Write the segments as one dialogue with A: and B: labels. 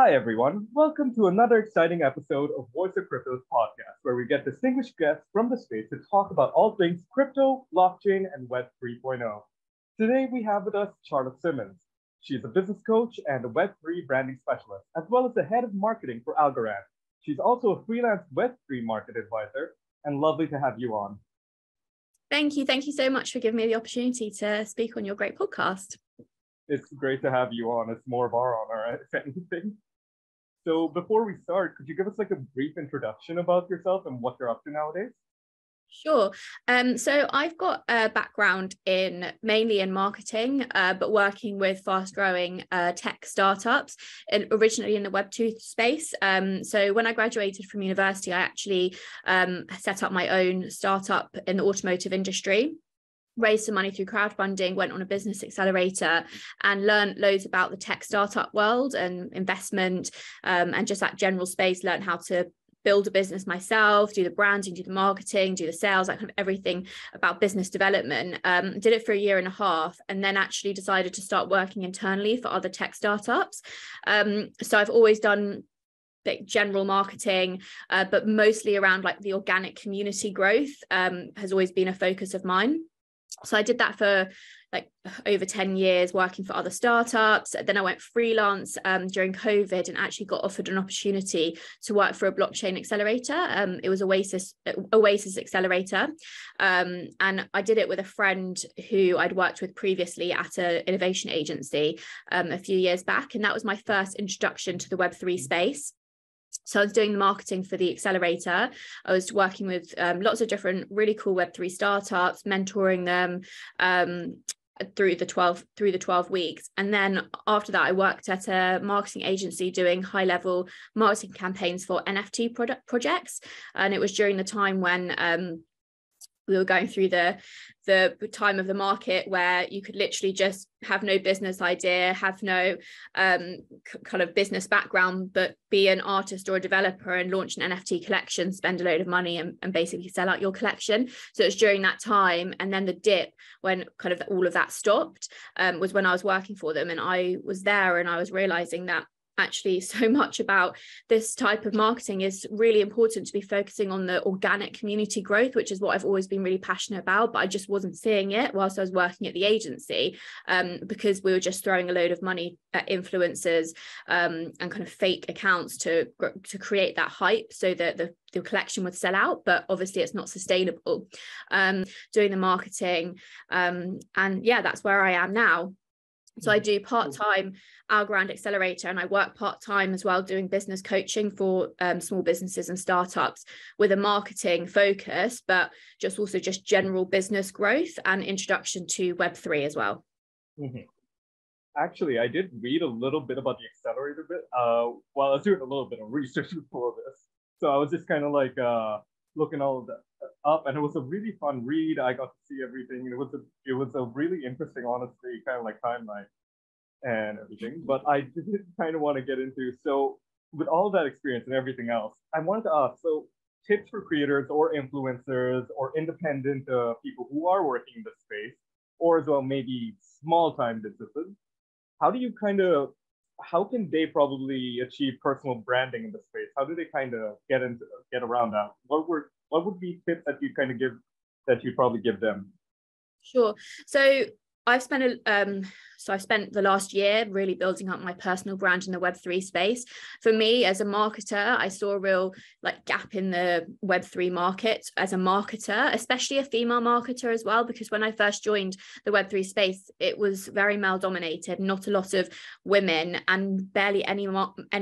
A: Hi, everyone. Welcome to another exciting episode of Voice of Crypto's podcast, where we get distinguished guests from the space to talk about all things crypto, blockchain, and Web 3.0. Today, we have with us Charlotte Simmons. She's a business coach and a Web 3 branding specialist, as well as the head of marketing for Algorand. She's also a freelance Web 3 market advisor, and lovely to have you on.
B: Thank you. Thank you so much for giving me the opportunity to speak on your great podcast.
A: It's great to have you on. It's more of our honor, if anything. So before we start, could you give us like a brief introduction about yourself and what you're up to nowadays?
B: Sure. So I've got a background mainly in marketing, but working with fast-growing tech startups, and originally in the Web2 space. So when I graduated from university, I actually set up my own startup in the automotive industry. Raised some money through crowdfunding, went on a business accelerator and learned loads about the tech startup world and investment, and just that general space. Learned how to build a business myself, do the branding, do the marketing, do the sales, like kind of everything about business development. Did it for a year and a half, and then actually decided to start working internally for other tech startups. So I've always done general marketing, but mostly around like the organic community growth has always been a focus of mine. So I did that for like over 10 years working for other startups. Then I went freelance during COVID and actually got offered an opportunity to work for a blockchain accelerator. It was Oasis Accelerator. And I did it with a friend who I'd worked with previously at an innovation agency a few years back. And that was my first introduction to the Web3 space. So I was doing the marketing for the accelerator. I was working with lots of different really cool Web3 startups, mentoring them through the 12 weeks. And then after that, I worked at a marketing agency doing high-level marketing campaigns for NFT projects. And it was during the time when we were going through the time of the market where you could literally just have no business idea, have no kind of business background, but be an artist or a developer and launch an NFT collection, spend a load of money and basically sell out your collection. So it's during that time. And then the dip when kind of all of that stopped was when I was working for them. And I was there and I was realizing that actually so much about this type of marketing is really important to be focusing on the organic community growth, which is what I've always been really passionate about, but I just wasn't seeing it whilst I was working at the agency, because we were just throwing a load of money at influencers and kind of fake accounts to create that hype so that the collection would sell out, but obviously it's not sustainable. Doing the marketing, and yeah, that's where I am now. So I do part-time Algorand Accelerator, and I work part-time as well doing business coaching for small businesses and startups with a marketing focus, but also just general business growth and introduction to Web3 as well.
A: Mm-hmm. Actually, I did read a little bit about the accelerator bit while I was doing a little bit of research before this. So I was just kind of like looking all of that up, and it was a really fun read. I got to see everything. It was a really interesting, honestly, kind of like timeline and everything. But I did kind of want to get into, so with all that experience and everything else, I wanted to ask, so tips for creators or influencers or independent people who are working in the space, or as well maybe small time businesses, how can they probably achieve personal branding in the space? How do they kind of get around that? What would be tips that you kind of give, that you'd probably give them?
B: Sure. So I've spent the last year really building up my personal brand in the Web3 space. For me, as a marketer, I saw a real gap in the Web3 market as a marketer, especially a female marketer as well, because when I first joined the Web3 space, it was very male dominated, not a lot of women and barely any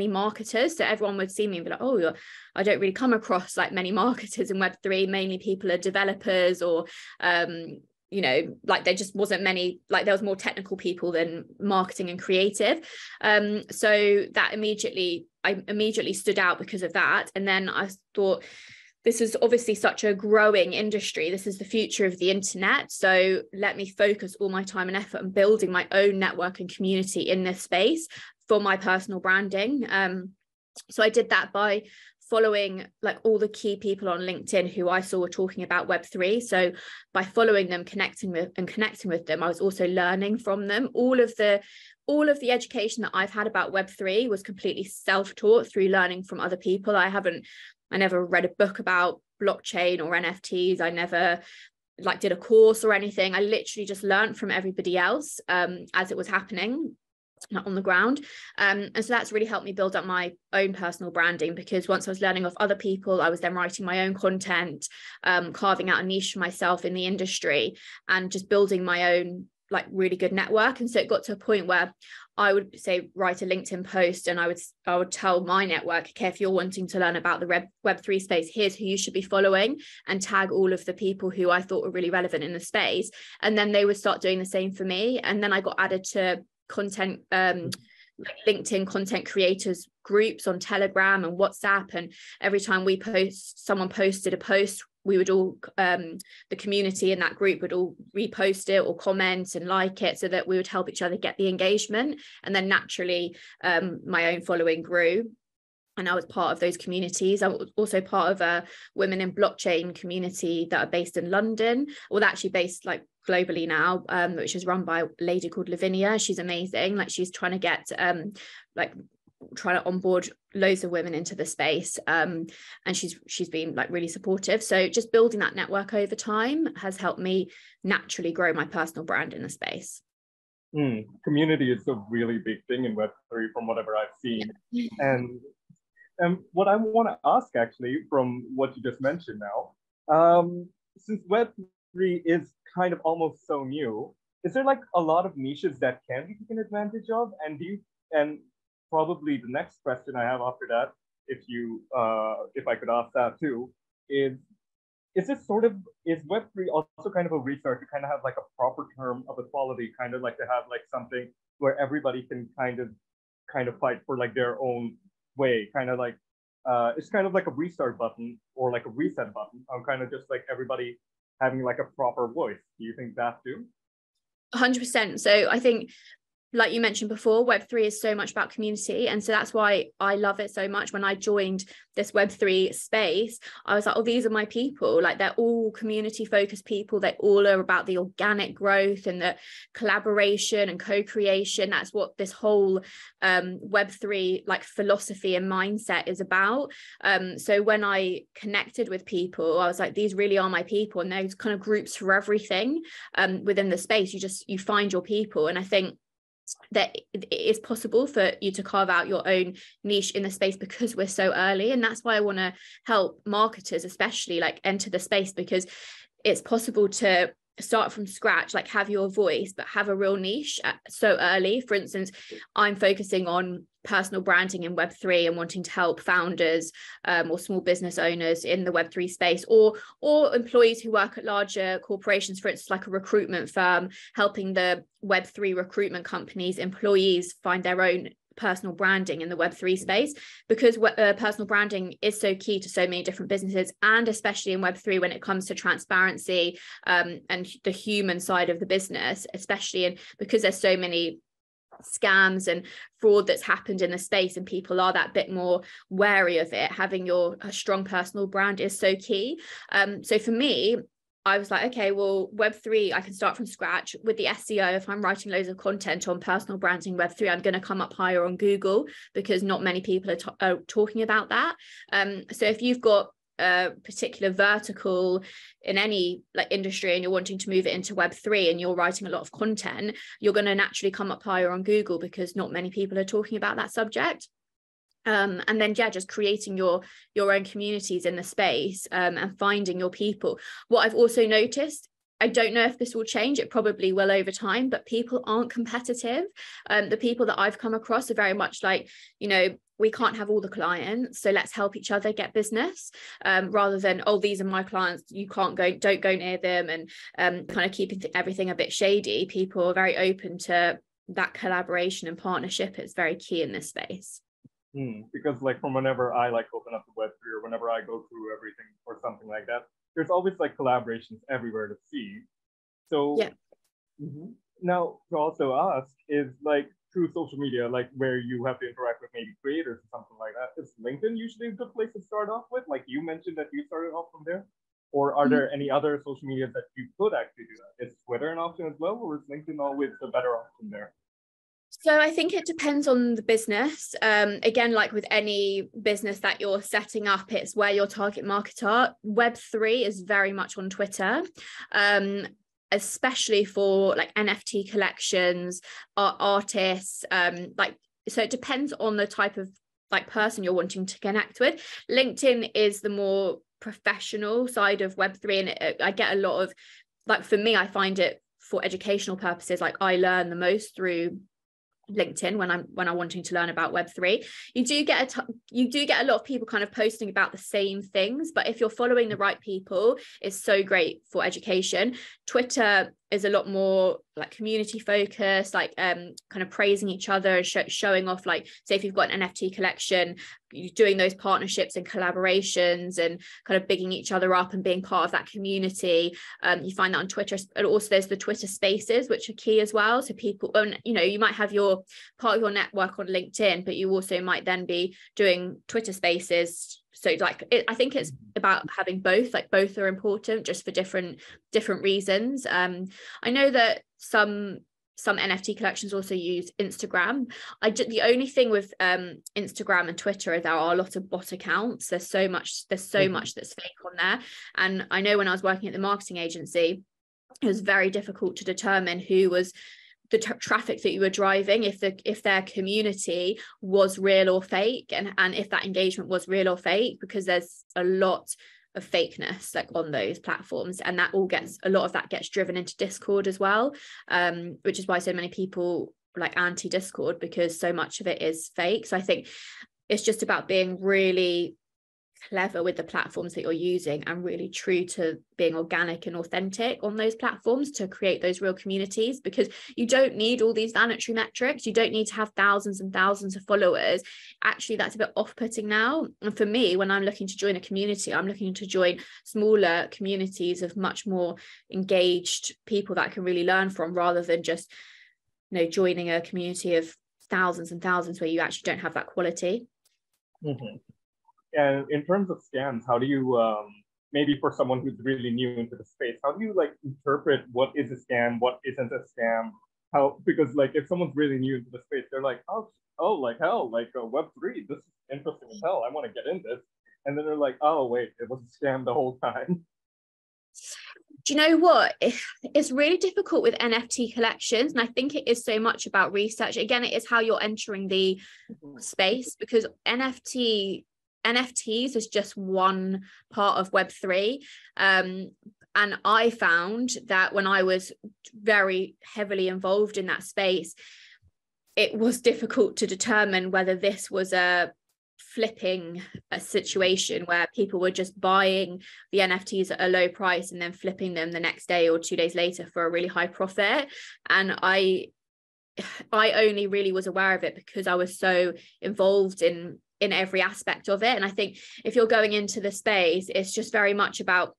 B: marketers. So everyone would see me and be like, oh, I don't really come across like many marketers in Web3. Mainly people are developers or there just wasn't many, there was more technical people than marketing and creative. So that I immediately stood out because of that. And then I thought, this is obviously such a growing industry. This is the future of the internet. So let me focus all my time and effort on building my own network and community in this space for my personal branding. So I did that by following like all the key people on LinkedIn who I saw were talking about Web3. So by following them, connecting with them, I was also learning from them. All of the education that I've had about Web3 was completely self-taught through learning from other people. I never read a book about blockchain or NFTs. I never like did a course or anything. I literally just learned from everybody else as it was happening on the ground. And so that's really helped me build up my own personal branding, because once I was learning off other people, I was then writing my own content, carving out a niche for myself in the industry, and just building my own like really good network. And so it got to a point where I would say write a LinkedIn post, and I would tell my network, okay, if you're wanting to learn about the Web3 space, here's who you should be following, and tag all of the people who I thought were really relevant in the space. And then they would start doing the same for me. And then I got added to content like LinkedIn content creators groups on Telegram and WhatsApp, and every time someone posted a post, we would all the community in that group would all repost it or comment and like it, so that we would help each other get the engagement. And then naturally my own following grew, and I was part of those communities. I was also part of a women in blockchain community that are based in London, well, actually based like globally now, which is run by a lady called Lavinia. She's amazing. Like she's trying to get trying to onboard loads of women into the space, and she's been like really supportive. So just building that network over time has helped me naturally grow my personal brand in the space.
A: Community is a really big thing in Web3 from whatever I've seen. And what I want to ask actually from what you just mentioned now, since Web3 is kind of almost so new, is there like a lot of niches that can be taken advantage of? And probably the next question I have after that, if I could ask that too, is Web3 also kind of a restart to kind of have like a proper term of equality, kind of like to have like something where everybody can kind of fight for like their own way, kind of like it's kind of like a restart button or like a reset button, kind of just like everybody having like a proper voice. Do you think that too?
B: 100%. So I think, like you mentioned before, Web3 is so much about community. And so that's why I love it so much. When I joined this Web3 space, I was like, oh, these are my people. Like they're all community focused people. They all are about the organic growth and the collaboration and co-creation. That's what this whole Web3 like philosophy and mindset is about. So when I connected with people, I was like, these really are my people. And there's kind of groups for everything within the space. You find your people. And I think that it is possible for you to carve out your own niche in the space because we're so early. And that's why I want to help marketers especially like enter the space, because it's possible to start from scratch, like have your voice, but have a real niche so early. For instance, I'm focusing on personal branding in Web3 and wanting to help founders or small business owners in the Web3 space, or employees who work at larger corporations, for instance, like a recruitment firm, helping the Web3 recruitment companies' employees find their own personal branding in the Web3 space, because personal branding is so key to so many different businesses, and especially in Web3 when it comes to transparency and the human side of the business, especially because there's so many scams and fraud that's happened in the space, and people are that bit more wary of it. Having a strong personal brand is so key. So for me, I was like, okay, well, Web3, I can start from scratch with the SEO. If I'm writing loads of content on personal branding Web3, I'm going to come up higher on Google because not many people are talking about that. So if you've got a particular vertical in any like industry and you're wanting to move it into Web3 and you're writing a lot of content, you're going to naturally come up higher on Google because not many people are talking about that subject. And then just creating your own communities in the space and finding your people. What I've also noticed, I don't know if this will change, it probably will over time, but people aren't competitive. The people that I've come across are very much like, we can't have all the clients, so let's help each other get business, rather than, oh, these are my clients, don't go near them, and kind of keeping everything a bit shady. People are very open to that collaboration and partnership. It's very key in this space.
A: Because like from whenever I like open up the Web3 or whenever I go through everything or something like that, there's always like collaborations everywhere to see. So now to also ask is like, true social media, like where you have to interact with maybe creators or something like that, is LinkedIn usually a good place to start off with? Like you mentioned that you started off from there. Or are there any other social media that you could actually do that? Is Twitter an option as well, or is LinkedIn always the better option there?
B: So I think it depends on the business. Again, like with any business that you're setting up, it's where your target market are. Web3 is very much on Twitter, especially for like NFT collections, artists. So it depends on the type of like person you're wanting to connect with. LinkedIn is the more professional side of Web3, and I get a lot of, like, for me, I find it for educational purposes, like I learn the most through LinkedIn when I'm wanting to learn about Web3. You do get a lot of people kind of posting about the same things, but if you're following the right people, it's so great for education. Twitter is a lot more like community focused, like kind of praising each other and showing off, like say if you've got an NFT collection, you're doing those partnerships and collaborations and kind of bigging each other up and being part of that community. You find that on Twitter. And also there's the Twitter spaces, which are key as well. So people, you know, you might have your part of your network on LinkedIn, but you also might then be doing Twitter spaces. So like I think it's about having both, like both are important just for different reasons. I know that some NFT collections also use Instagram. The only thing with Instagram and Twitter is there are a lot of bot accounts. There's so much that's fake on there. And I know when I was working at the marketing agency, it was very difficult to determine who was the traffic that you were driving, if their community was real or fake, and if that engagement was real or fake, because there's a lot of fakeness like on those platforms, and a lot of that gets driven into Discord as well, which is why so many people like anti-Discord, because so much of it is fake. So I think it's just about being really clever with the platforms that you're using and really true to being organic and authentic on those platforms to create those real communities, because you don't need all these vanity metrics. You don't need to have thousands and thousands of followers. Actually, that's a bit off-putting now. And for me, when I'm looking to join a community, I'm looking to join smaller communities of much more engaged people that I can really learn from, rather than just, you know, joining a community of thousands and thousands where you actually don't have that quality.
A: And in terms of scams, how do you, maybe for someone who's really new into the space, how do you like interpret what is a scam, what isn't a scam? Because like if someone's really new into the space, they're like, oh, like hell, like Web3, this is interesting as hell, I want to get in this. And then they're like, oh wait, it was a scam the whole time.
B: Do you know what? It's really difficult with NFT collections. And I think it is so much about research. Again, it is how you're entering the space, because NFTs is just one part of Web3. And I found that when I was very heavily involved in that space, it was difficult to determine whether this was a situation where people were just buying the NFTs at a low price and then flipping them the next day or 2 days later for a really high profit. And I only really was aware of it because I was so involved in every aspect of it. And I think if you're going into the space, it's just very much about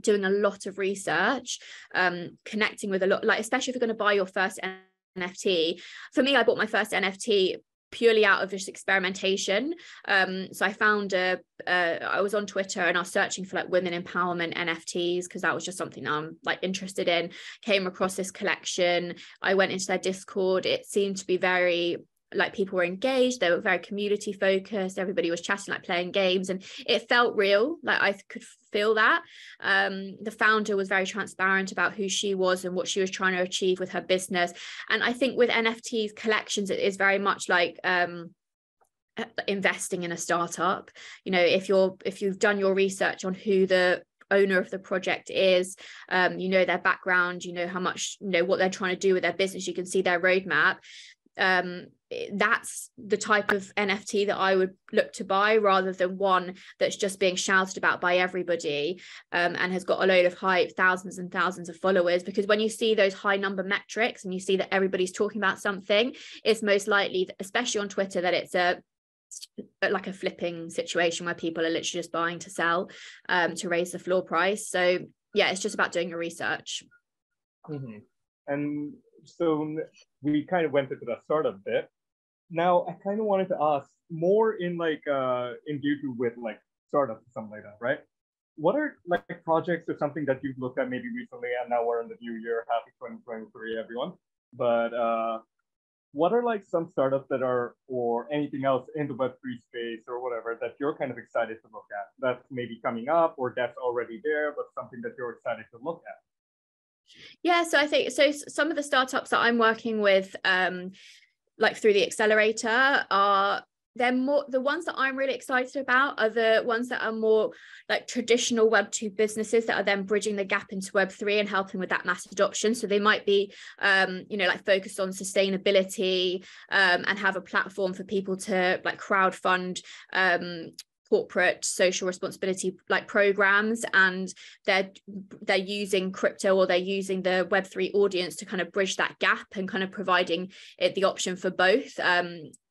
B: doing a lot of research, connecting with a lot, like especially if you're going to buy your first NFT. For me, I bought my first NFT purely out of just experimentation. So I found I was on Twitter and I was searching for like women empowerment NFTs because that was just something that I'm like interested in. Came across this collection. I went into their Discord. It seemed to be very, like, people were engaged, they were very community focused, everybody was chatting, like playing games, and it felt real. Like I could feel that. The founder was very transparent about who she was and what she was trying to achieve with her business. And I think with NFTs collections, it is very much like investing in a startup. You know, if you've done your research on who the owner of the project is, you know their background, you know how much, you know what they're trying to do with their business, you can see their roadmap. That's the type of NFT that I would look to buy, rather than one that's just being shouted about by everybody, and has got a load of hype, thousands and thousands of followers. Because when you see those high number metrics and you see that everybody's talking about something, it's most likely, especially on Twitter, that it's like a flipping situation where people are literally just buying to sell, to raise the floor price. So yeah, it's just about doing your research.
A: And so we kind of went into the startup bit. Now I kind of wanted to ask more in like engagement with like startups or something like that, right? What are like projects or something that you've looked at maybe recently? And now we're in the new year. Happy 2023, everyone. But what are like some startups that are, or anything else in the Web3 space or whatever, that you're kind of excited to look at? That's maybe coming up, or that's already there, but something that you're excited to look at.
B: Yeah, so I think so. Some of the startups that I'm working with, like through the accelerator, they're more, the ones that I'm really excited about are the ones that are more like traditional Web2 businesses that are then bridging the gap into Web3 and helping with that mass adoption. So they might be, like focused on sustainability, and have a platform for people to like crowdfund corporate social responsibility like programs, and they're using crypto, or they're using the Web3 audience to kind of bridge that gap and kind of providing it the option for both.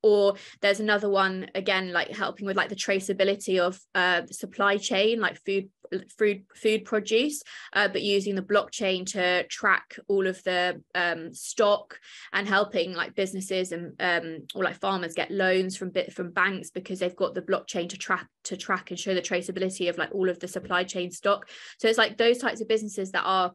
B: Or there's another one, again, like helping with like the traceability of the supply chain, like food produce, but using the blockchain to track all of the stock, and helping like businesses and or like farmers get loans from banks, because they've got the blockchain to track and show the traceability of like all of the supply chain stock. So it's like those types of businesses that are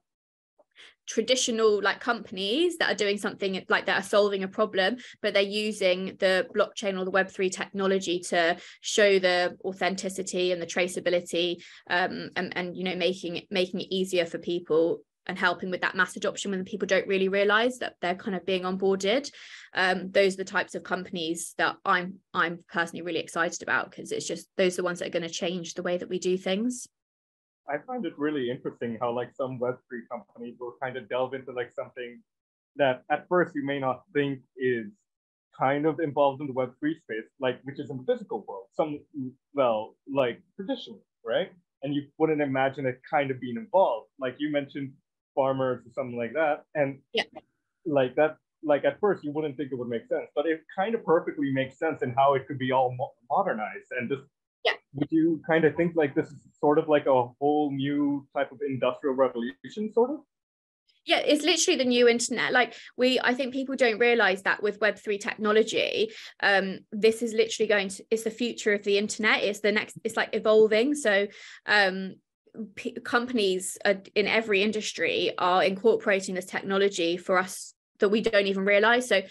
B: traditional like companies that are doing something like that, are solving a problem, but they're using the blockchain or the Web3 technology to show the authenticity and the traceability, and making it easier for people, and helping with that mass adoption when people don't really realize that they're kind of being onboarded. Those are the types of companies that I'm personally really excited about, because it's just those are the ones that are going to change the way that we do things.
A: I find it really interesting how like some Web3 companies will kind of delve into like something that at first you may not think is kind of involved in the Web3 space, like which is in the physical world. Like traditionally, right? And you wouldn't imagine it kind of being involved. Like you mentioned farmers or something like that. And
B: yeah,
A: like that, like at first you wouldn't think it would make sense, but it kind of perfectly makes sense in how it could be all modernized. And just would you kind of think like this is sort of like a whole new type of industrial revolution, sort of?
B: Yeah, it's literally the new internet. Like I think people don't realize that with Web3 technology, this is literally it's the future of the internet. It's like evolving. So companies in every industry are incorporating this technology for us that we don't even realize. So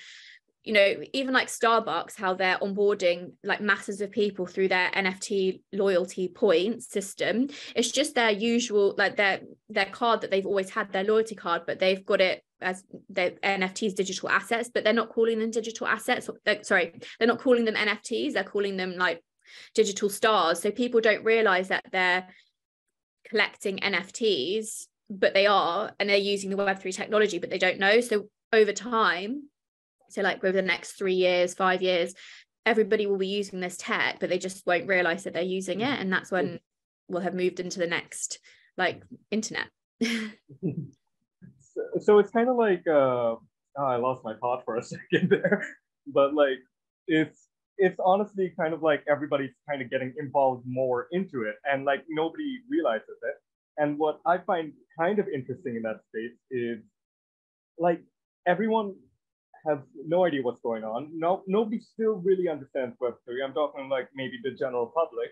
B: even like Starbucks, how they're onboarding like masses of people through their NFT loyalty points system. It's just their usual, like their card that they've always had, their loyalty card, but they've got it as their NFTs, digital assets, but they're not calling them digital assets. They're not calling them NFTs. They're calling them like digital stars. So people don't realize that they're collecting NFTs, but they are, and they're using the Web3 technology, but they don't know. So over time, so like over the next 3 years, 5 years, everybody will be using this tech, but they just won't realize that they're using it. And that's when we'll have moved into the next like internet.
A: So it's kind of like, I lost my thought for a second there, but like it's honestly kind of like everybody's kind of getting involved more into it, and like nobody realizes it. And what I find kind of interesting in that space is like everyone has no idea what's going on. No, nobody still really understands Web3. I'm talking like maybe the general public.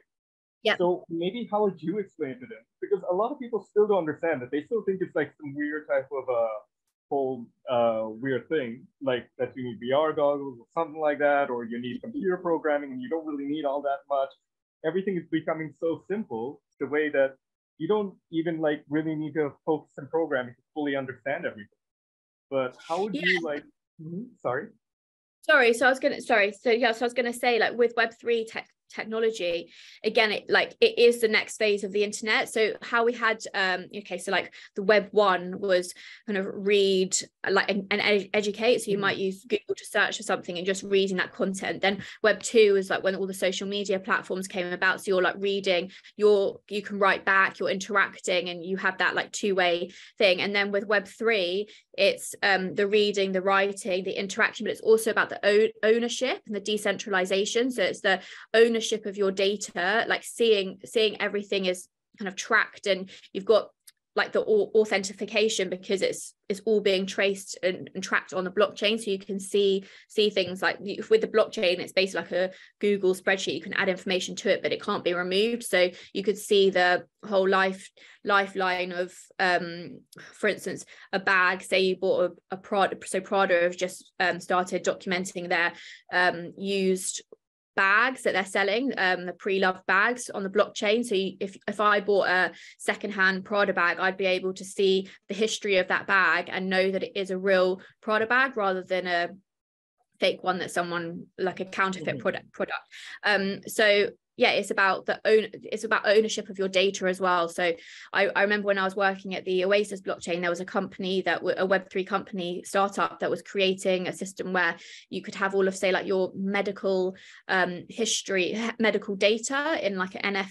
B: Yeah.
A: So maybe how would you explain it to them? Because a lot of people still don't understand it. They still think it's like some weird type of whole weird thing, like that you need VR goggles or something like that, or you need computer programming, and you don't really need all that much. Everything is becoming so simple, the way that you don't even like really need to focus on programming to fully understand everything. But how would you like? Sorry. So I was gonna say, like with Web3 technology, again, it is the next phase of the internet. So how we had so like the Web 1 was kind of read like and educate. So you might use Google to search for something and just reading that content. Then Web 2 is like when all the social media platforms came about. So you're like reading, you can write back, you're interacting, and you have that like two-way thing. And then with Web 3, it's the reading, the writing, the interaction, but it's also about the ownership and the decentralization. So it's the ownership of your data, like seeing everything is kind of tracked, and you've got
B: like the authentication, because it's all being traced and tracked on the blockchain. So you can see things like with the blockchain, it's basically like a Google spreadsheet. You can add information to it, but it can't be removed. So you could see the whole lifeline of, for instance, a bag. Say you bought a Prada. So Prada have just started documenting their used bags that they're selling, the pre-loved bags on the blockchain. So if I bought a secondhand Prada bag, I'd be able to see the history of that bag and know that it is a real Prada bag rather than a fake one that someone, like a counterfeit product. So yeah, it's about ownership of your data as well. So I remember when I was working at the Oasis blockchain, there was a company a Web3 company startup that was creating a system where you could have all of, say, like your medical history, medical data in like an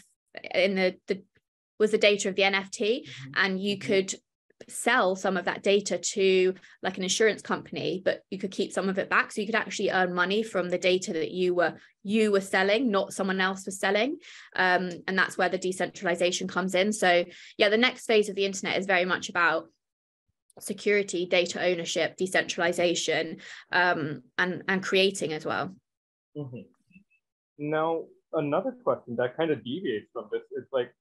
B: was the data of the NFT, and you could sell some of that data to like an insurance company, but you could keep some of it back. So you could actually earn money from the data that you were selling, not someone else was selling. And that's where the decentralization comes in. So yeah, the next phase of the internet is very much about security, data ownership, decentralization, and creating as well.
A: Now, another question that kind of deviates from this is like,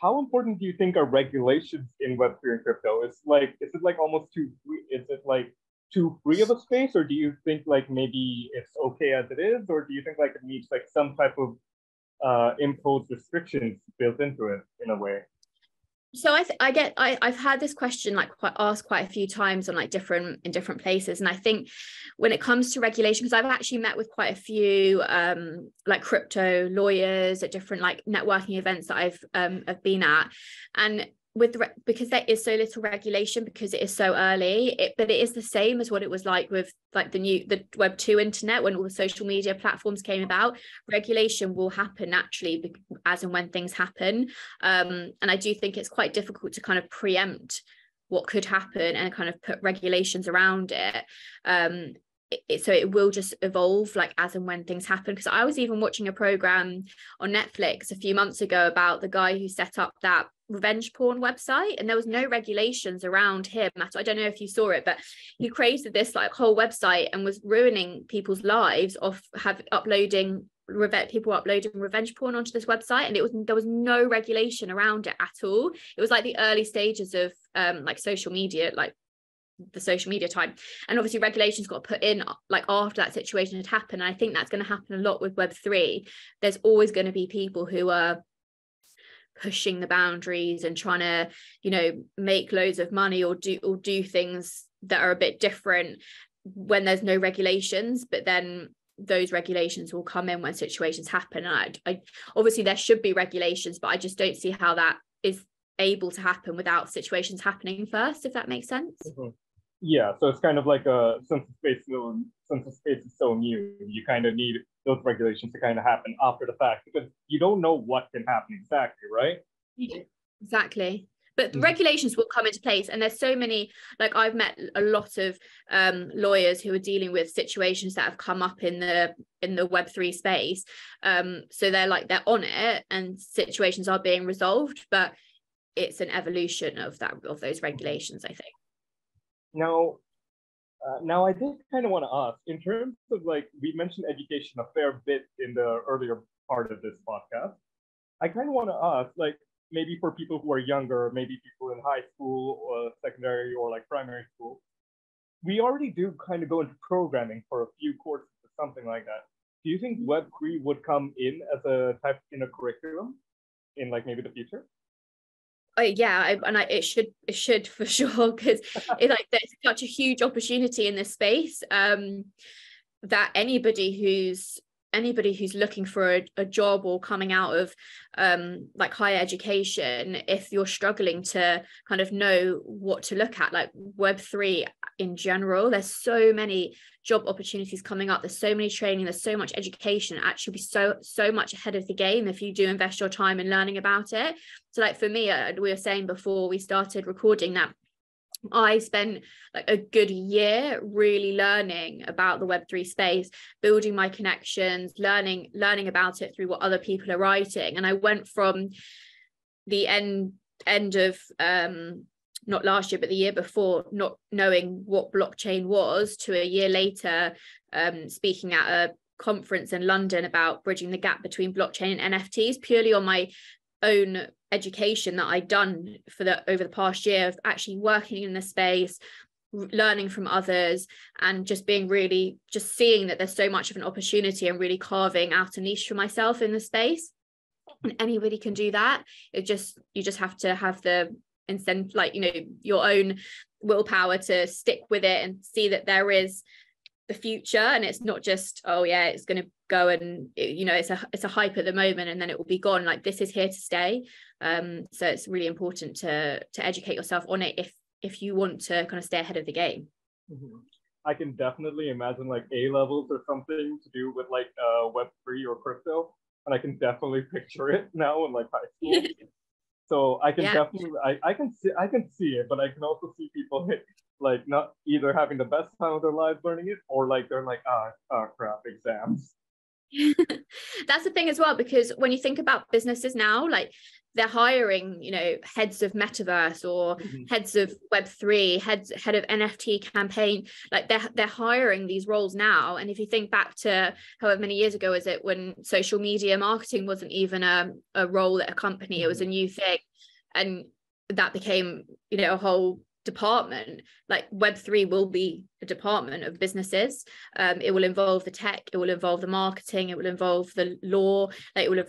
A: how important do you think are regulations in Web3 and crypto? Is it like almost too free? Is it like too free of a space, or do you think like maybe it's okay as it is, or do you think like it needs like some type of imposed restrictions built into it in a way?
B: So I've had this question like asked quite a few times on like in different places, and I think when it comes to regulation, because I've actually met with quite a few like crypto lawyers at different like networking events that I've been at, and because there is so little regulation, because it is so early, but it is the same as what it was like with like the Web2 internet when all the social media platforms came about. Regulation will happen naturally as and when things happen, and I do think it's quite difficult to kind of preempt what could happen and kind of put regulations around it. So it will just evolve like as and when things happen. Because I was even watching a program on Netflix a few months ago about the guy who set up that revenge porn website, and there was no regulations around him. I don't know if you saw it, but he created this like whole website and was ruining people's lives of people uploading revenge porn onto this website, and there was no regulation around it at all. It was like the early stages of like social media, like the social media time, and obviously regulations got put in like after that situation had happened. And I think that's going to happen a lot with Web3. There's always going to be people who are pushing the boundaries and trying to, you know, make loads of money or do things that are a bit different when there's no regulations. But then those regulations will come in when situations happen. And I obviously there should be regulations, but I just don't see how that is able to happen without situations happening first, if that makes sense.
A: Yeah, so it's kind of like since the space is so new, you kind of need those regulations to kind of happen after the fact, because you don't know what can happen exactly, right?
B: Exactly. But the regulations will come into place, and there's so many, like I've met a lot of lawyers who are dealing with situations that have come up in the Web3 space. So they're on it and situations are being resolved, but it's an evolution of those regulations, I think.
A: Now I did kind of want to ask, in terms of like, we mentioned education a fair bit in the earlier part of this podcast. I kind of want to ask, like, maybe for people who are younger, maybe people in high school or secondary or like primary school, we already do kind of go into programming for a few courses or something like that. Do you think Web3 would come in as a type in a curriculum in like maybe the future?
B: It should for sure, because it's like there's such a huge opportunity in this space, that anybody who's looking for a job or coming out of like higher education, if you're struggling to kind of know what to look at, like Web3 in general, there's so many job opportunities coming up, there's so many training, there's so much education, actually be so much ahead of the game if you do invest your time in learning about it. So like for me, we were saying before we started recording that I spent like a good year really learning about the Web3 space, building my connections, learning about it through what other people are writing. And I went from the end end of not last year but the year before, not knowing what blockchain was, to a year later speaking at a conference in London about bridging the gap between blockchain and NFTs, purely on my own education that I'd done over the past year of actually working in the space, learning from others, and just being really just seeing that there's so much of an opportunity and really carving out a niche for myself in the space. And anybody can do that. You just have to have the incentive, like, you know, your own willpower to stick with it and see that there is the future, and it's not just, oh yeah, it's going to go and, you know, it's a hype at the moment and then it will be gone. Like, this is here to stay. So it's really important to educate yourself on it if you want to kind of stay ahead of the game.
A: Mm-hmm. I can definitely imagine like A levels or something to do with like Web3 or crypto, and I can definitely picture it now in like high school. So I can definitely, I can see it, but I can also see people like not either having the best time of their lives learning it, or like they're like, crap, exams.
B: That's the thing as well, because when you think about businesses now, like they're hiring, you know, heads of Metaverse or heads of Web3, head of NFT campaign, like they're hiring these roles now. And if you think back to however many years ago was it when social media marketing wasn't even a role at a company, it was a new thing, and that became, you know, a whole department. Like Web3 will be a department of businesses. It will involve the tech, it will involve the marketing, it will involve the law, like it will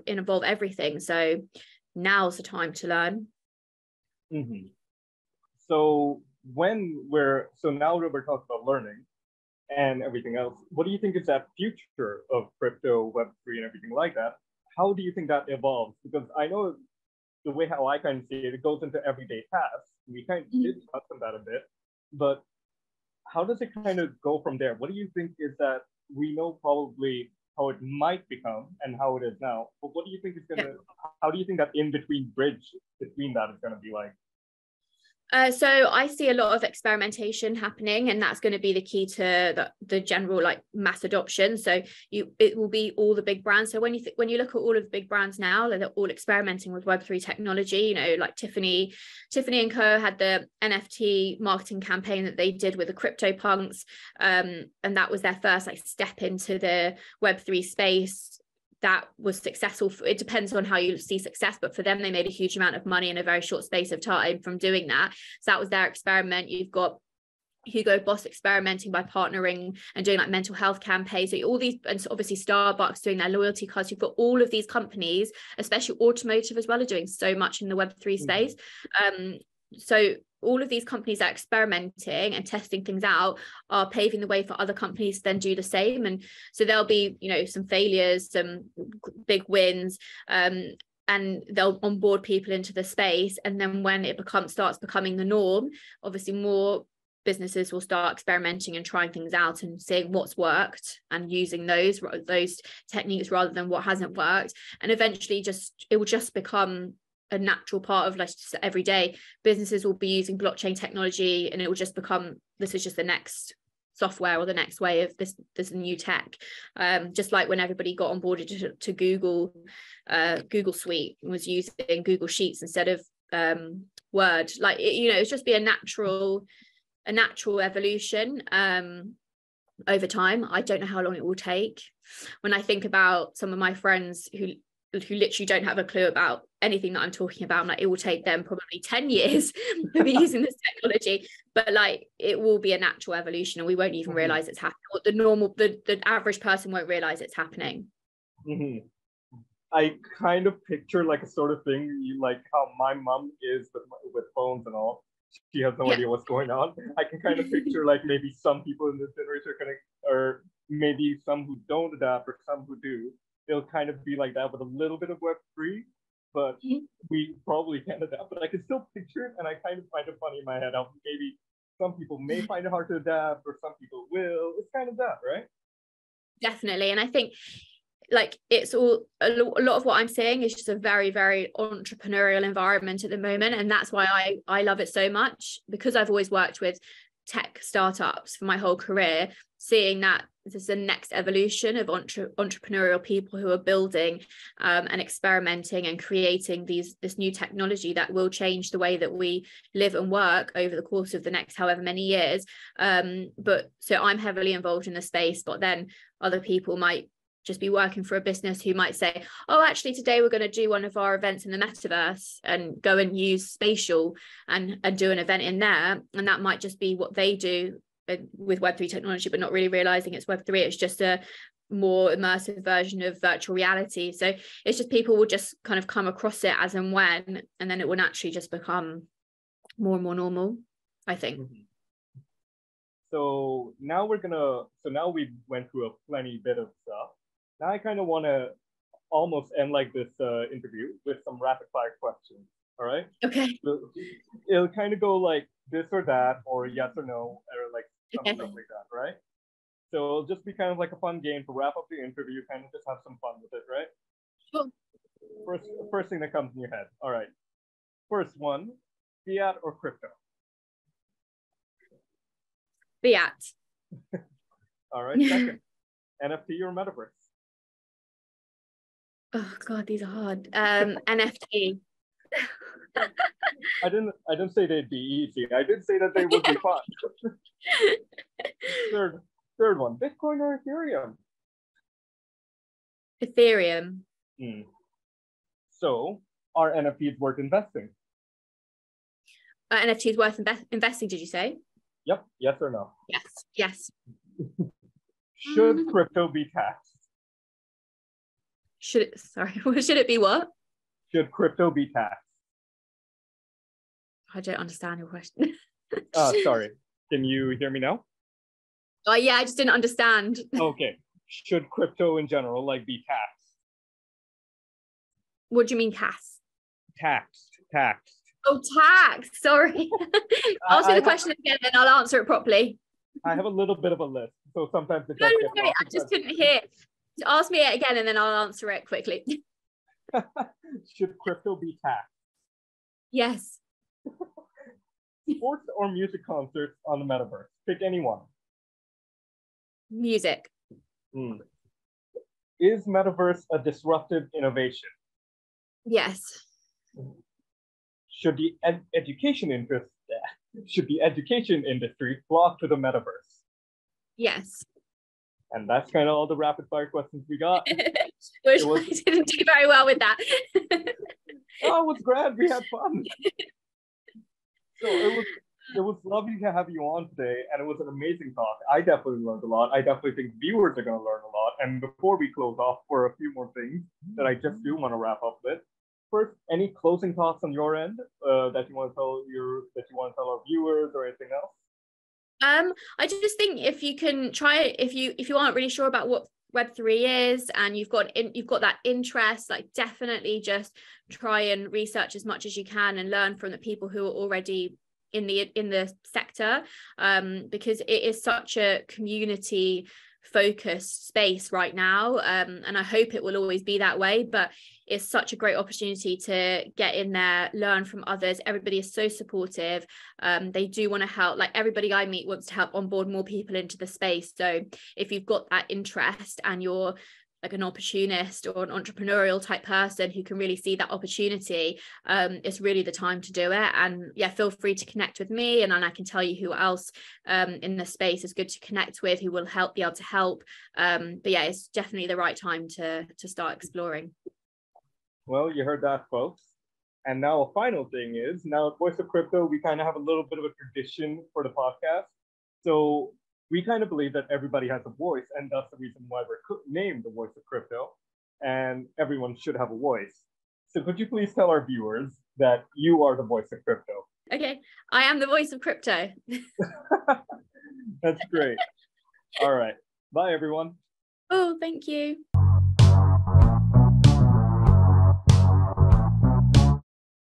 B: involve everything. So now's the time to learn.
A: So now that we're talking about learning and everything else, what do you think is that future of crypto, Web3 and everything like that? How do you think that evolves? Because I know the way how I kind of see it, it goes into everyday tasks. We kind of did touch on that a bit, but how does it kind of go from there? What do you think is that we know probably how it might become and how it is now, but what do you think is gonna, how do you think that in-between bridge between that is gonna be like?
B: So I see a lot of experimentation happening, and that's going to be the key to the general like mass adoption. So it will be all the big brands. So when you look at all of the big brands now, they're all experimenting with Web3 technology. You know, like Tiffany and Co had the NFT marketing campaign that they did with the CryptoPunks, and that was their first like step into the Web3 space. That was successful. It depends on how you see success, but for them, they made a huge amount of money in a very short space of time from doing that. So that was their experiment. You've got Hugo Boss experimenting by partnering and doing like mental health campaigns. So all these, and obviously Starbucks doing their loyalty cards. You've got all of these companies, especially automotive as well, are doing so much in the Web3 space. So all of these companies that are experimenting and testing things out are paving the way for other companies to then do the same. And so there'll be, you know, some failures, some big wins, and they'll onboard people into the space. And then when it starts becoming the norm, obviously more businesses will start experimenting and trying things out and seeing what's worked and using those techniques rather than what hasn't worked. And eventually it will just become a natural part of like just every day. Businesses will be using blockchain technology, and it will just become, this is just the next software or the next way of this new tech. Just like when everybody got onboarded to Google Suite and was using Google Sheets instead of Word, like you know, it's just be a natural evolution over time. I don't know how long it will take. When I think about some of my friends who literally don't have a clue about anything that I'm talking about, I'm like, it will take them probably 10 years to be using this technology, but like it will be a natural evolution and we won't even realize it's happening. The average person won't realize it's happening.
A: I kind of picture like a sort of thing, like how my mom is with phones and all. She has no idea what's going on. I can kind of picture like maybe some people in this generation are gonna, or maybe some who don't adapt or some who do. It'll kind of be like that with a little bit of Web3, but we probably can't adapt. But I can still picture it, and I kind of find it funny in my head how maybe some people may find it hard to adapt, or some people will. It's kind of that, right?
B: Definitely, and I think like it's all a lot of what I'm saying is just a very, very entrepreneurial environment at the moment, and that's why I love it so much, because I've always worked with tech startups for my whole career, seeing that this is the next evolution of entrepreneurial people who are building and experimenting and creating this new technology that will change the way that we live and work over the course of the next however many years. But so I'm heavily involved in the space, but then other people might just be working for a business who might say, oh, actually today we're going to do one of our events in the metaverse, and go and use spatial and do an event in there. And that might just be what they do with Web3 technology, but not really realizing it's Web3. It's just a more immersive version of virtual reality. So it's just people will just kind of come across it as and when, and then it will naturally just become more and more normal, I think.
A: So now now we went through a plenty bit of stuff. Now I kind of want to almost end like this interview with some rapid fire questions. All right.
B: Okay.
A: So it'll kind of go like this or that, or yes or no, or like some stuff like that, right? So it'll just be kind of like a fun game to wrap up the interview, kind of just have some fun with it, right?
B: Sure.
A: First thing that comes in your head. All right. First one, fiat or crypto?
B: Fiat.
A: All right. Second, NFT or Metaverse?
B: Oh God, these are hard. NFT.
A: I didn't say they'd be easy. I did say that they would be fun. Third one, Bitcoin or Ethereum?
B: Ethereum.
A: So are NFTs worth investing?
B: NFTs worth investing, did you say?
A: Yep. Yes or no?
B: Yes.
A: Should crypto be taxed?
B: Should it be what?
A: Should crypto be taxed?
B: I don't understand your question.
A: Sorry. Can you hear me now?
B: Oh yeah, I just didn't understand.
A: Okay. Should crypto in general be taxed?
B: What do you mean taxed?
A: Taxed.
B: Oh, tax. Sorry. Ask me the question again, then I'll answer it properly.
A: I have a little bit of a list, so sometimes it
B: No, I just couldn't hear. Ask me it again, and then I'll answer it quickly.
A: Should crypto be taxed?
B: Yes.
A: Sports or music concerts on the metaverse? Pick any one.
B: Music.
A: Is metaverse a disruptive innovation?
B: Yes.
A: Should the education industry flock to the metaverse?
B: Yes.
A: And that's kind of all the rapid fire questions we got.
B: I didn't do very well with that.
A: Oh, it was grand. We had fun. So it was lovely to have you on today, and it was an amazing talk. I definitely learned a lot. I definitely think viewers are going to learn a lot. And before we close off, for a few more things that I just do want to wrap up with. First, any closing thoughts on your end that you want to tell our viewers, or anything else?
B: I just think if you can try it, if you aren't really sure about what Web3 is, and you've got that interest, definitely just try and research as much as you can and learn from the people who are already in the sector, because it is such a community focused space right now, and I hope it will always be that way, but it's such a great opportunity to get in there, learn from others. Everybody is so supportive. They do want to help. Everybody I meet wants to help onboard more people into the space. So if you've got that interest and you're an opportunist or an entrepreneurial type person who can really see that opportunity, it's really the time to do it. And yeah, feel free to connect with me, and then I can tell you who else in the space is good to connect with, who will be able to help. But yeah, it's definitely the right time to start exploring.
A: Well, you heard that, folks. And now a final thing is, now at Voice of Crypto, we kind of have a little bit of a tradition for the podcast. So we kind of believe that everybody has a voice, and that's the reason why we're named the Voice of Crypto, and everyone should have a voice. So could you please tell our viewers that you are the Voice of Crypto?
B: Okay, I am the Voice of Crypto.
A: That's great. All right. Bye, everyone.
B: Oh, thank you.